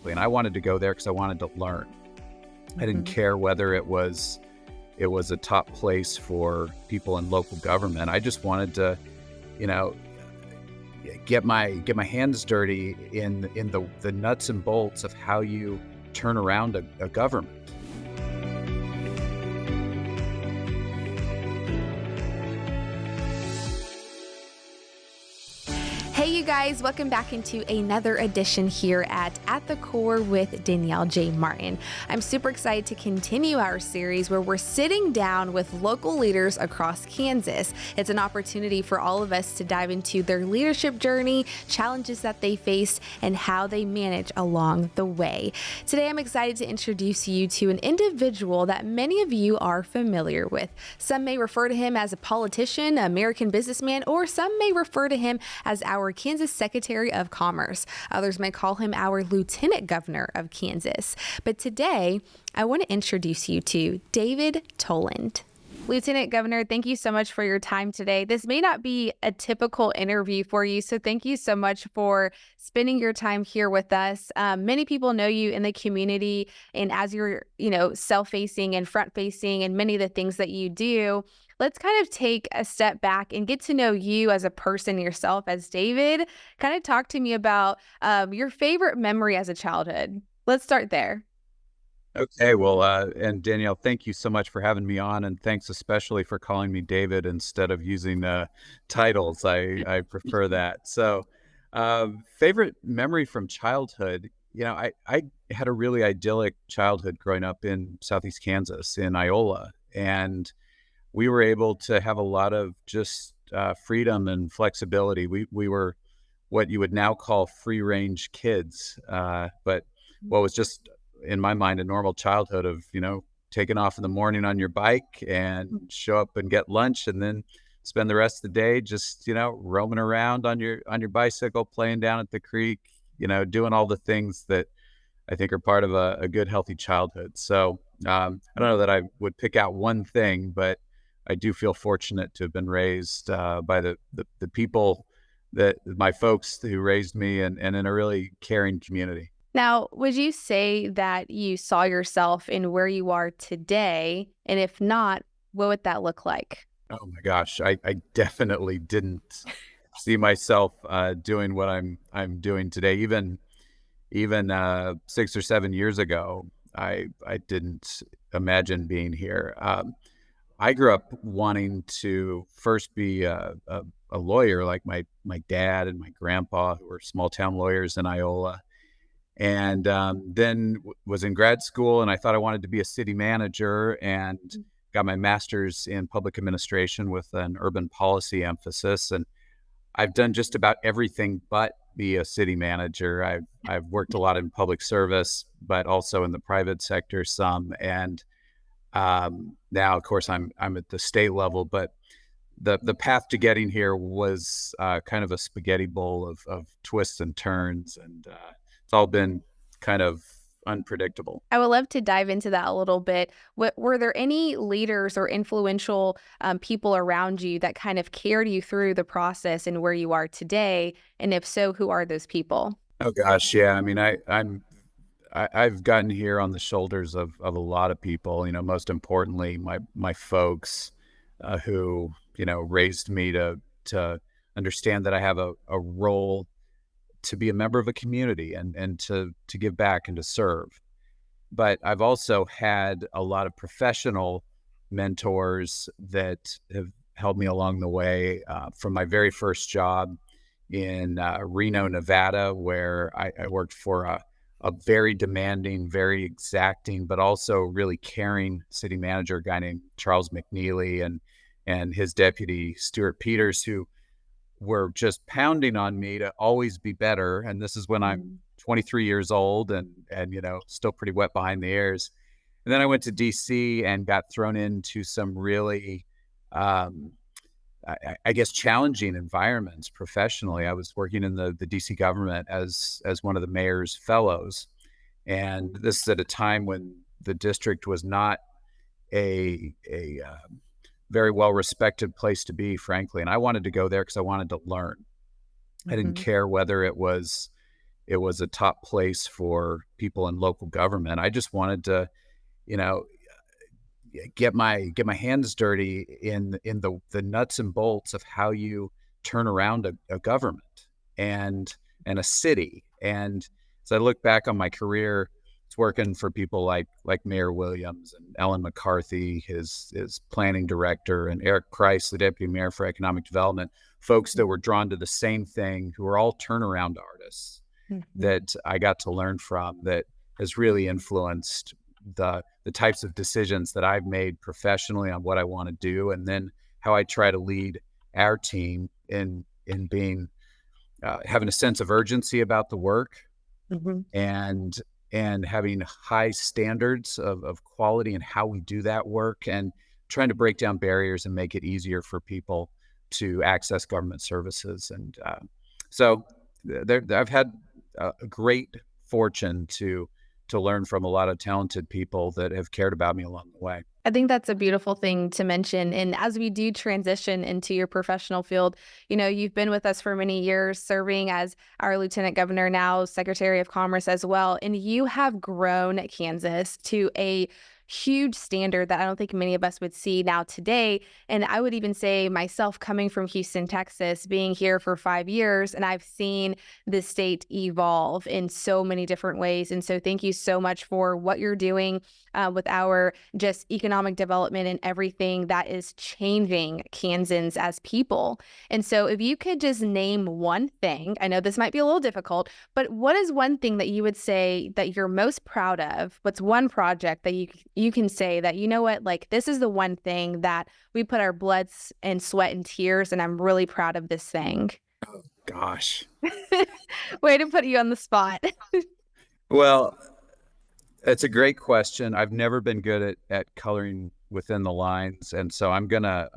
frankly. And I wanted to go there because I wanted to learn. I didn't care whether it was a top place for people in local government. I just wanted to, you know, get my hands dirty in the nuts and bolts of how you turn around a government. Hey, you guys, welcome back into another edition here at the Core with Danielle J. Martin. I'm super excited to continue our series where we're sitting down with local leaders across Kansas. It's an opportunity for all of us to dive into their leadership journey, challenges that they face, and how they manage along the way. Today, I'm excited to introduce you to an individual that many of you are familiar with. Some may refer to him as a politician, American businessman, or some may refer to him as our Kansas Secretary of Commerce. Others may call him our Lieutenant Governor of Kansas. But today, I want to introduce you to David Toland. Lieutenant Governor, thank you so much for your time today. This may not be a typical interview for you, so thank you so much for spending your time here with us. Many people know you in the community, and as you're, self-facing and front-facing and many of the things that you do, let's kind of take a step back and get to know you as a person yourself, as David. Kind of talk to me about your favorite memory as a childhood. Let's start there. Okay, well, and Danielle, thank you so much for having me on, and thanks especially for calling me David instead of using titles. I prefer that. So, favorite memory from childhood, I had a really idyllic childhood growing up in Southeast Kansas, in Iola, and we were able to have a lot of just freedom and flexibility. We were what you would now call free-range kids, but what was just, in my mind, a normal childhood of, taking off in the morning on your bike and show up and get lunch and then spend the rest of the day just, roaming around on your bicycle, playing down at the creek, doing all the things that I think are part of a good, healthy childhood. So I don't know that I would pick out one thing, but I do feel fortunate to have been raised by the people that my folks who raised me and in a really caring community. Now, would you say that you saw yourself in where you are today? And if not, what would that look like? Oh my gosh, I definitely didn't see myself doing what I'm doing today. Even 6 or 7 years ago, I didn't imagine being here. I grew up wanting to first be a lawyer, like my dad and my grandpa, who were small town lawyers in Iola. And then was in grad school, and I thought I wanted to be a city manager, and got my master's in public administration with an urban policy emphasis. And I've done just about everything but be a city manager. I've worked a lot in public service, but also in the private sector some. And now, of course, I'm at the state level, but the path to getting here was kind of a spaghetti bowl of twists and turns, and it's all been kind of unpredictable. I would love to dive into that a little bit. Were there any leaders or influential people around you that kind of carried you through the process and where you are today? And if so, who are those people? Oh gosh, yeah. I mean, I've gotten here on the shoulders of a lot of people. Most importantly, my folks who raised me to understand that I have a role to be a member of a community and to give back and to serve. But I've also had a lot of professional mentors that have held me along the way, from my very first job in Reno, Nevada, where I worked for a very demanding, very exacting, but also really caring city manager, a guy named Charles McNeely, and his deputy, Stuart Peters, who were just pounding on me to always be better. And this is when I'm 23 years old and still pretty wet behind the ears. And then I went to DC and got thrown into some really, I guess, challenging environments professionally. I was working in the DC government as one of the mayor's fellows. And this is at a time when the district was not a very well-respected place to be, frankly. And I wanted to go there because I wanted to learn. I didn't care whether it was, it was a top place for people in local government. I just wanted to, you know, get my hands dirty in the nuts and bolts of how you turn around a government and a city. And as I look back on my career, it's working for people like Mayor Williams and Ellen McCarthy, his planning director, and Eric Price, the deputy mayor for economic development, folks that were drawn to the same thing, who are all turnaround artists Mhm. that I got to learn from, that has really influenced the types of decisions that I've made professionally on what I want to do, and then how I try to lead our team in being having a sense of urgency about the work, Mhm. and having high standards of quality and how we do that work, and trying to break down barriers and make it easier for people to access government services. And so I've had a great fortune to learn from a lot of talented people that have cared about me along the way. I think that's a beautiful thing to mention. And as we do transition into your professional field, you've been with us for many years, serving as our lieutenant governor, now secretary of commerce as well. And you have grown Kansas to a huge standard that I don't think many of us would see now today. And I would even say myself, coming from Houston, Texas, being here for 5 years, and I've seen the state evolve in so many different ways. And so thank you so much for what you're doing with our just economic development and everything that is changing Kansans as people. And so if you could just name one thing, I know this might be a little difficult, but what is one thing that you would say that you're most proud of? What's one project that you can say that, you know what, like this is the one thing that we put our blood and sweat and tears, and I'm really proud of this thing? Gosh. Way to put you on the spot. Well, it's a great question. I've never been good at coloring within the lines, and so I'm gonna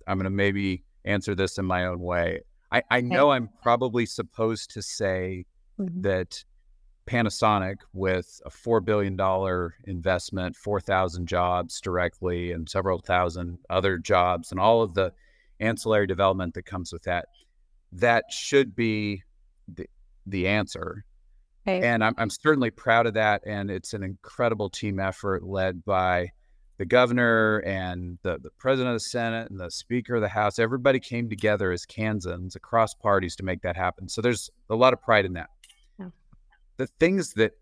maybe answer this in my own way. I Okay. know I'm probably supposed to say Mhm. that Panasonic, with a $4 billion investment, 4,000 jobs directly, and several thousand other jobs, and all of the ancillary development that comes with that, that should be the answer. Okay. And I'm certainly proud of that, and it's an incredible team effort led by the governor and the president of the Senate and the speaker of the House. Everybody came together as Kansans across parties to make that happen. So there's a lot of pride in that. Yeah. The things that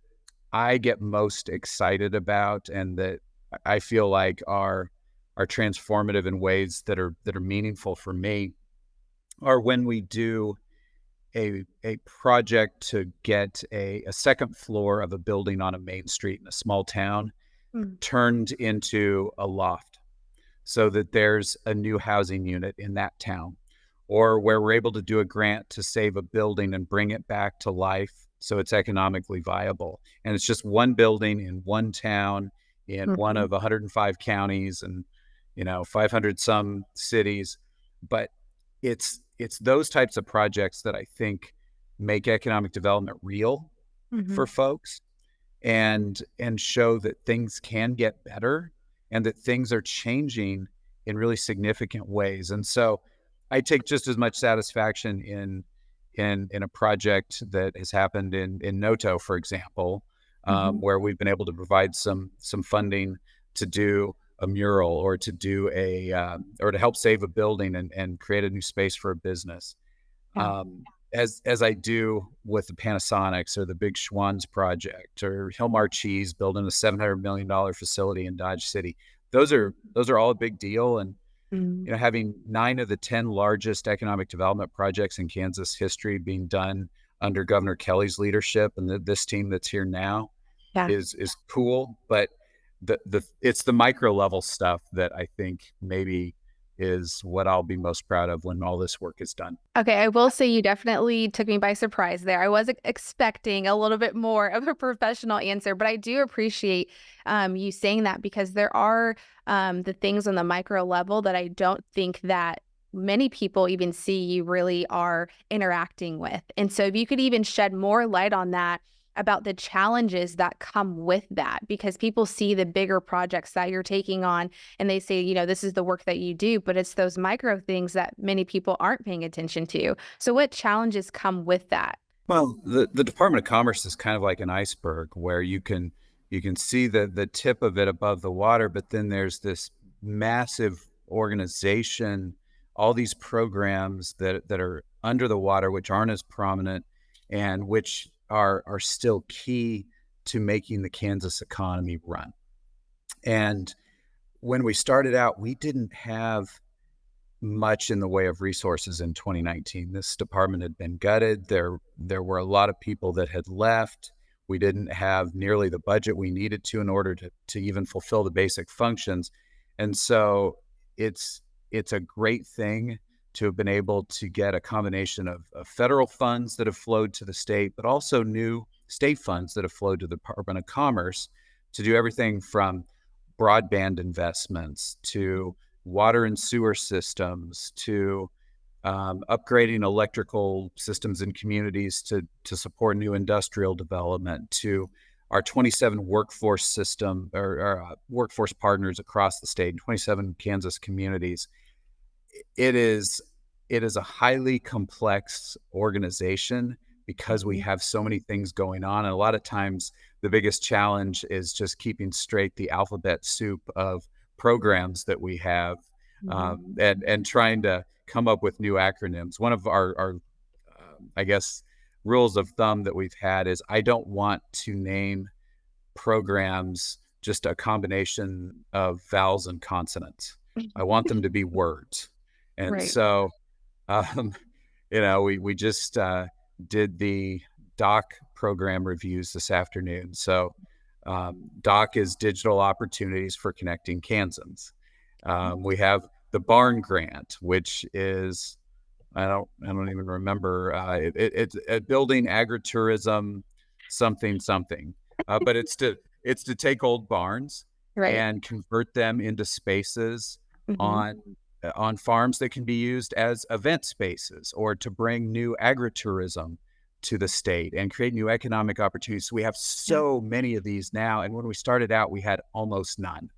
I get most excited about, and that I feel like are transformative in ways that are meaningful for me, are when we do a project to get a second floor of a building on a main street in a small town Mm. turned into a loft, so that there's a new housing unit in that town, or where we're able to do a grant to save a building and bring it back to life so it's economically viable. And it's just one building in one town in one Mhm. of 105 counties, and 500 some cities. But it's those types of projects that I think make economic development real for Mhm. folks, and show that things can get better, and that things are changing in really significant ways. And so I take just as much satisfaction in a project that has happened in Noto, for example, Mhm. where we've been able to provide some funding to do a mural, or to do or to help save a building and create a new space for a business. Yeah. As I do with the Panasonics, or the Big Schwann's project, or Hilmar Cheese building a $700 million facility in Dodge City. Those are all a big deal. And Mm. having 9 of the 10 largest economic development projects in Kansas history being done under Governor Kelly's leadership, and this team that's here now, Yeah. is cool. But the it's the micro level stuff that I think maybe is what I'll be most proud of when all this work is done. Okay, I will say you definitely took me by surprise there. I was expecting a little bit more of a professional answer, but I do appreciate you saying that, because there are the things on the micro level that I don't think that many people even see you really are interacting with. And so if you could even shed more light on that, about the challenges that come with that, because people see the bigger projects that you're taking on and they say, this is the work that you do, but it's those micro things that many people aren't paying attention to. So what challenges come with that? Well, the Department of Commerce is kind of like an iceberg where you can see the tip of it above the water, but then there's this massive organization, all these programs that are under the water, which aren't as prominent and which are still key to making the Kansas economy run. And when we started out, we didn't have much in the way of resources in 2019. This department had been gutted. There were a lot of people that had left. We didn't have nearly the budget we needed to in order to even fulfill the basic functions. And so it's a great thing to have been able to get a combination of federal funds that have flowed to the state, but also new state funds that have flowed to the Department of Commerce to do everything from broadband investments to water and sewer systems to upgrading electrical systems in communities to support new industrial development to our 27 workforce system or workforce partners across the state, 27 Kansas communities. It is a highly complex organization because we Mhm. have so many things going on. And a lot of times the biggest challenge is just keeping straight the alphabet soup of programs that we have, Mhm. and trying to come up with new acronyms. One of our I guess, rules of thumb that we've had is I don't want to name programs just a combination of vowels and consonants. I want them to be words. And Right. so, um, we just did the DOC program reviews this afternoon. So, DOC is Digital Opportunities for Connecting Kansans. We have the Barn Grant, which is I don't even remember. It's building agritourism, something something, but it's to take old barns Right. and convert them into spaces Mhm. on on farms that can be used as event spaces or to bring new agritourism to the state and create new economic opportunities. So we have Yeah. so many of these now, and when we started out, we had almost none.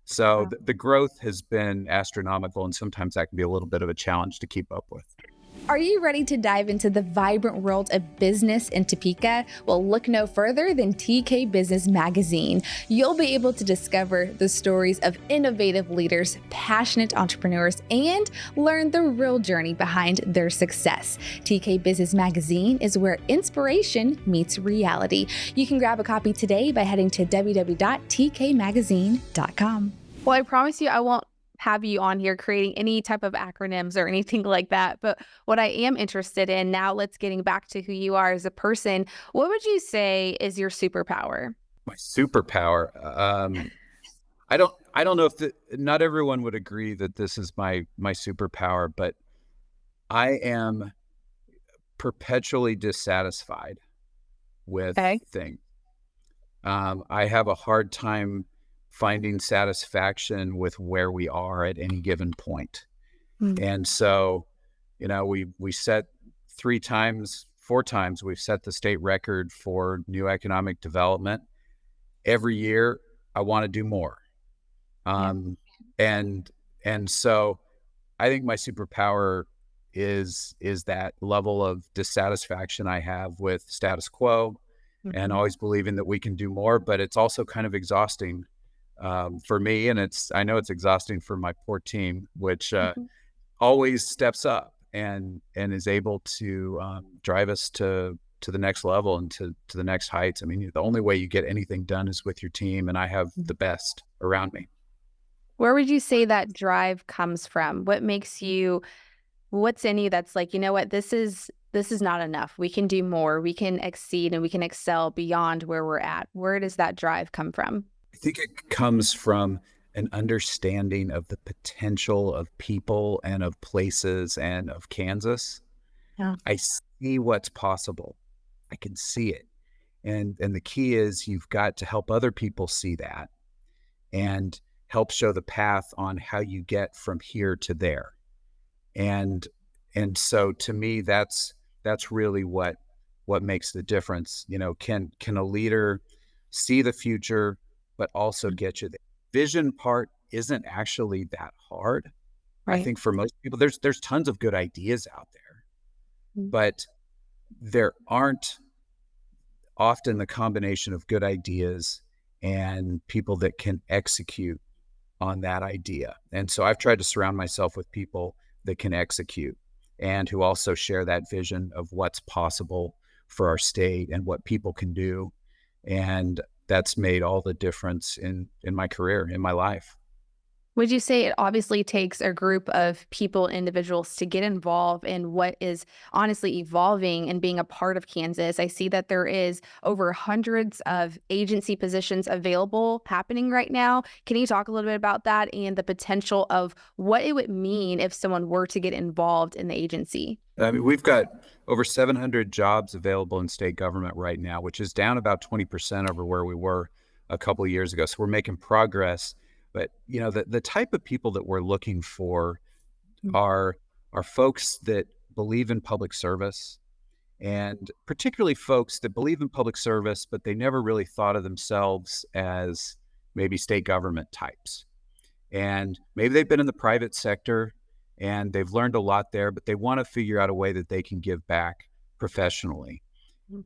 So Wow. the growth has been astronomical, and sometimes that can be a little bit of a challenge to keep up with. Are you ready to dive into the vibrant world of business in Topeka? Well, look no further than TK Business Magazine. You'll be able to discover the stories of innovative leaders, passionate entrepreneurs, and learn the real journey behind their success. TK Business Magazine is where inspiration meets reality. You can grab a copy today by heading to www.tkmagazine.com. Well, I promise you, I won't have you on here creating any type of acronyms or anything like that. But what I am interested in now, let's getting back to who you are as a person. What would you say is your superpower? My superpower. I don't know if not everyone would agree that this is my superpower, but I am perpetually dissatisfied with Okay. things. I have a hard time finding satisfaction with where we are at any given point. Mm. And so, we set 3 times, 4 times, we've set the state record for new economic development. Every year, I want to do more. Yeah. And and so I think my superpower is that level of dissatisfaction I have with status quo and Mhm. always believing that we can do more, but it's also kind of exhausting for me, and I know it's exhausting for my poor team, which Mhm. always steps up and is able to drive us to the next level and to the next heights. I mean, the only way you get anything done is with your team, and I have the best around me. Where would you say that drive comes from? What's in you that's like, you know what, this is not enough. We can do more. We can exceed and we can excel beyond where we're at. Where does that drive come from? I think it comes from an understanding of the potential of people and of places and of Kansas. Yeah. I see what's possible. I can see it. And the key is you've got to help other people see that and help show the path on how you get from here to there. And and so to me that's really what makes the difference. Can a leader see the future but also Mm. get you there? Vision part isn't actually that hard. I Right. think for most people there's tons of good ideas out there, Mm. but there aren't often the combination of good ideas and people that can execute on that idea. And so I've tried to surround myself with people that can execute and who also share that vision of what's possible for our state and what people can do. And that's made all the difference in my career, in my life. Would you say it obviously takes a group of people, individuals to get involved in what is honestly evolving and being a part of Kansas? I see that there is over hundreds of agency positions available happening right now. Can you talk a little bit about that and the potential of what it would mean if someone were to get involved in the agency? I mean, we've got over 700 jobs available in state government right now, which is down about 20% over where we were a couple of years ago. So we're making progress. But the type of people that we're looking for are folks that believe in public service, and particularly folks that believe in public service, but they never really thought of themselves as maybe state government types. And maybe they've been in the private sector and they've learned a lot there, but they want to figure out a way that they can give back professionally.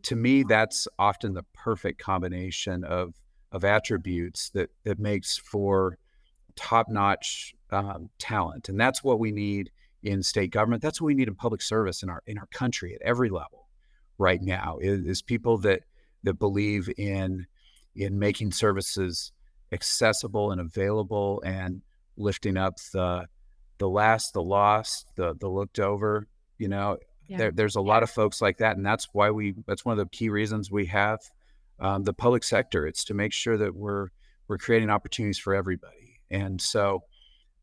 To me, that's often the perfect combination of attributes that makes for top-notch talent, and that's what we need in state government. That's what we need in public service in our country at every level right now. Is people that believe in making services accessible and available, and lifting up the last, the lost, the looked over. Yeah. There's a lot of folks like that, and that's one of the key reasons we have the public sector. It's to make sure that we're creating opportunities for everybody. And so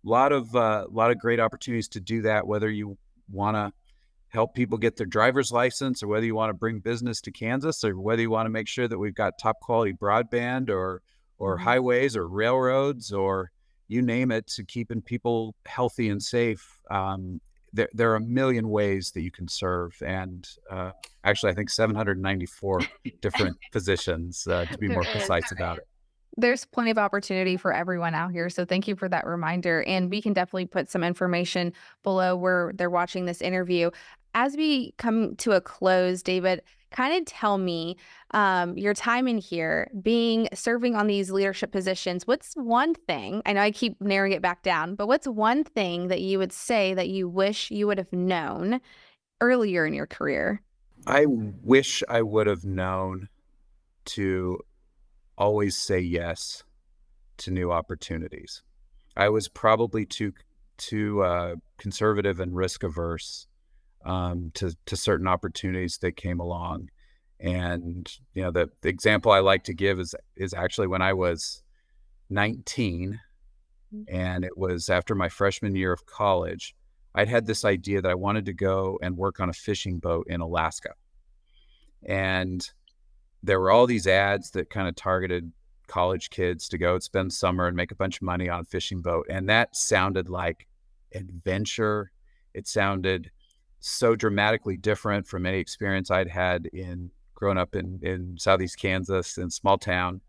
a lot of great opportunities to do that, whether you want to help people get their driver's license, or whether you want to bring business to Kansas, or whether you want to make sure that we've got top quality broadband or highways or railroads, or you name it, to keeping people healthy and safe. There are a million ways that you can serve. And actually, I think 794 different positions, to be There more is. precise about it. There's plenty of opportunity for everyone out here, so thank you for that reminder, and we can definitely put some information below where they're watching this interview. As we come to a close, David, kind of tell me, your time in here, serving on these leadership positions, what's one thing, I know I keep narrowing it back down, but what's one thing that you would say that you wish you would have known earlier in your career? I wish I would have known to always say yes to new opportunities. I was probably too conservative and risk averse to certain opportunities that came along. And the example I like to give is actually when I was 19, and it was after my freshman year of college. I'd had this idea that I wanted to go and work on a fishing boat in Alaska. And there were all these ads that kind of targeted college kids to go spend summer and make a bunch of money on a fishing boat. And that sounded like adventure. It sounded so dramatically different from any experience I'd had in growing up in Southeast Kansas, in small town.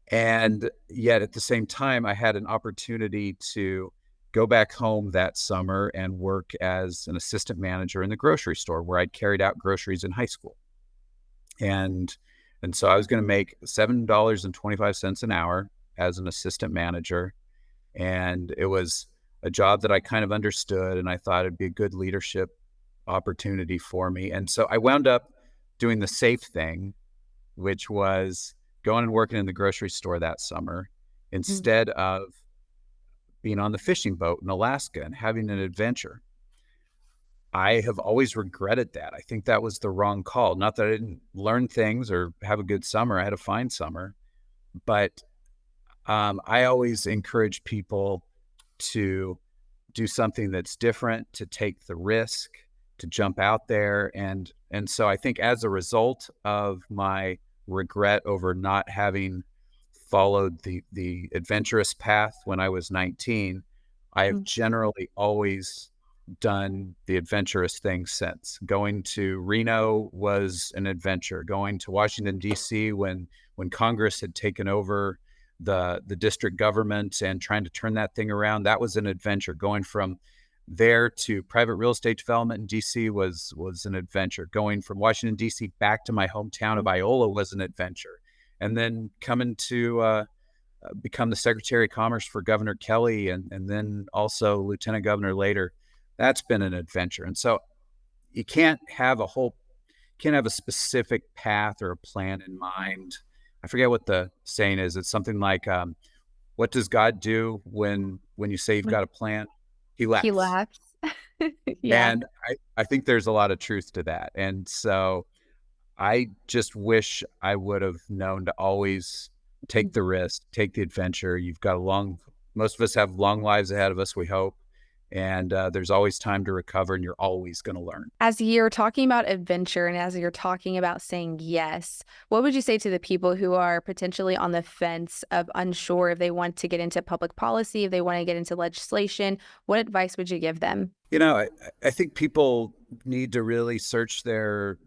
And yet at the same time, I had an opportunity to go back home that summer and work as an assistant manager in the grocery store where I'd carried out groceries in high school. And so I was going to make $7.25 an hour as an assistant manager. And it was a job that I kind of understood, and I thought it'd be a good leadership opportunity for me. And so I wound up doing the safe thing, which was going and working in the grocery store that summer instead of being on the fishing boat in Alaska and having an adventure. I have always regretted that. I think that was the wrong call. Not that I didn't learn things or have a good summer. I had a fine summer, but I always encourage people to do something that's different, to take the risk, to jump out there. And so I think as a result of my regret over not having followed the adventurous path when I was 19, I have generally always done the adventurous thing since. Going to Reno was an adventure. Going to Washington, D.C. when Congress had taken over the district government and trying to turn that thing around, that was an adventure. Going from there to private real estate development in DC was an adventure. Going from Washington DC back to my hometown of Iola was an adventure, and then coming to become the Secretary of Commerce for Governor Kelly, and then also Lieutenant Governor later. That's been an adventure. And so you can't have a specific path or a plan in mind. I forget what the saying is. It's something like, what does God do when you say you've got a plan? He He laughs. laughs. Yeah. And I think there's a lot of truth to that. And so I just wish I would have known to always take the risk, take the adventure. Most of us have long lives ahead of us, we hope. And there's always time to recover, and you're always going to learn. As you're talking about adventure and as you're talking about saying yes, what would you say to the people who are potentially on the fence of unsure if they want to get into public policy, if they want to get into legislation? What advice would you give them? I think people need to really search their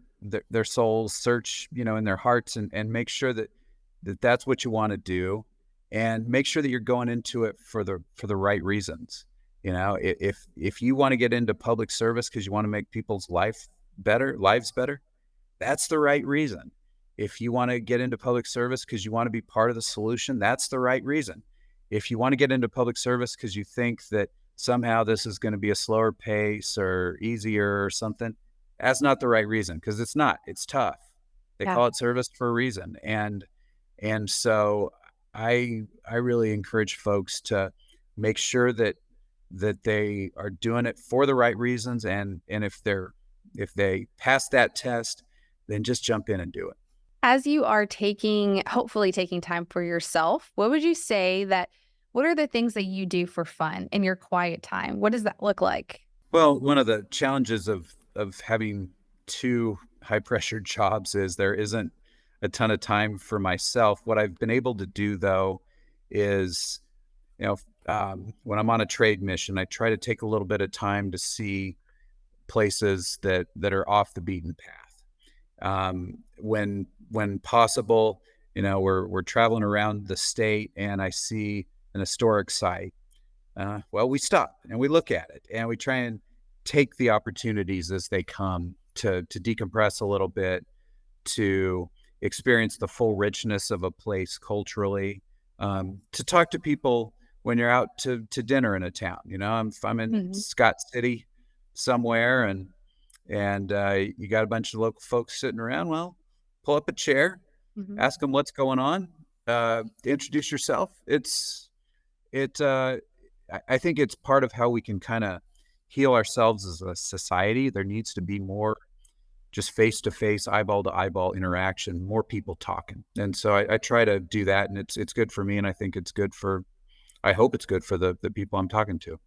souls, search, in their hearts, and make sure that that's what you want to do, and make sure that you're going into it for the right reasons. If you want to get into public service because you want to make people's lives better, that's the right reason. If you want to get into public service because you want to be part of the solution, that's the right reason. If you want to get into public service because you think that somehow this is going to be a slower pace or easier or something, that's not the right reason, because it's not. It's tough. They Yeah. call it service for a reason. And so I really encourage folks to make sure that they are doing it for the right reasons, and if they pass that test, then just jump in and do it. As you are hopefully taking time for yourself, what are the things that you do for fun in your quiet time? What does that look like? Well, one of the challenges of having two high pressure jobs is there isn't a ton of time for myself. What I've been able to do, though, is, when I'm on a trade mission, I try to take a little bit of time to see places that are off the beaten path. When possible, we're traveling around the state and I see an historic site. Well, we stop and we look at it and we try and take the opportunities as they come to decompress a little bit, to experience the full richness of a place culturally, to talk to people when you're out to dinner in a town. If I'm in Mhm. Scott City somewhere and you got a bunch of local folks sitting around, well, pull up a chair, Mhm. ask them what's going on, introduce yourself. I think it's part of how we can kind of heal ourselves as a society. There needs to be more just face-to-face, eyeball-to-eyeball interaction, more people talking. And so I try to do that, and it's good for me, and I think I hope it's good for the people I'm talking to.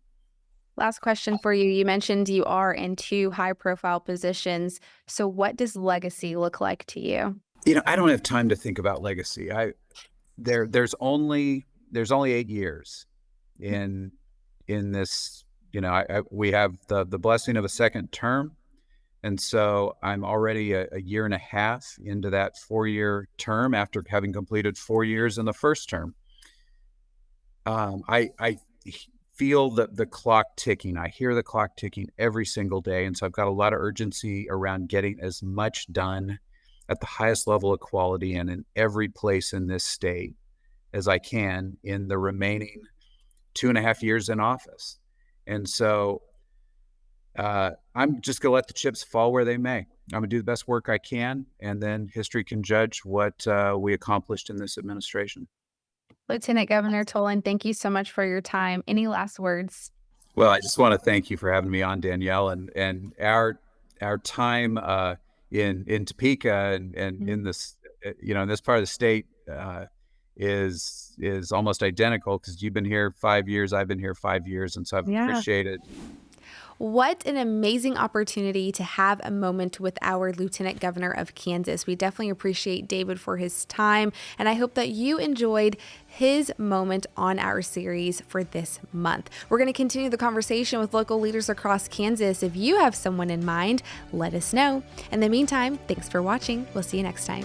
Last question for you. You mentioned you are in two high-profile positions. So what does legacy look like to you? I don't have time to think about legacy. There's only 8 years in this. We have the blessing of a second term. And so I'm already a year and a half into that 4-year term after having completed 4 years in the first term. I feel the clock ticking. I hear the clock ticking every single day. And so I've got a lot of urgency around getting as much done at the highest level of quality and in every place in this state as I can in the remaining 2.5 years in office. And so I'm just going to let the chips fall where they may. I'm going to do the best work I can, and then history can judge what we accomplished in this administration. Lieutenant Governor Toland, thank you so much for your time. Any last words? Well, I just want to thank you for having me on, Danielle, and our time in Topeka and Mhm. in this in this part of the state is almost identical, because you've been here 5 years, I've been here 5 years, and so I've Yeah. appreciated. What an amazing opportunity to have a moment with our Lieutenant Governor of Kansas. We definitely appreciate David for his time, and I hope that you enjoyed his moment on our series for this month. We're going to continue the conversation with local leaders across Kansas. If you have someone in mind, let us know. In the meantime, thanks for watching. We'll see you next time.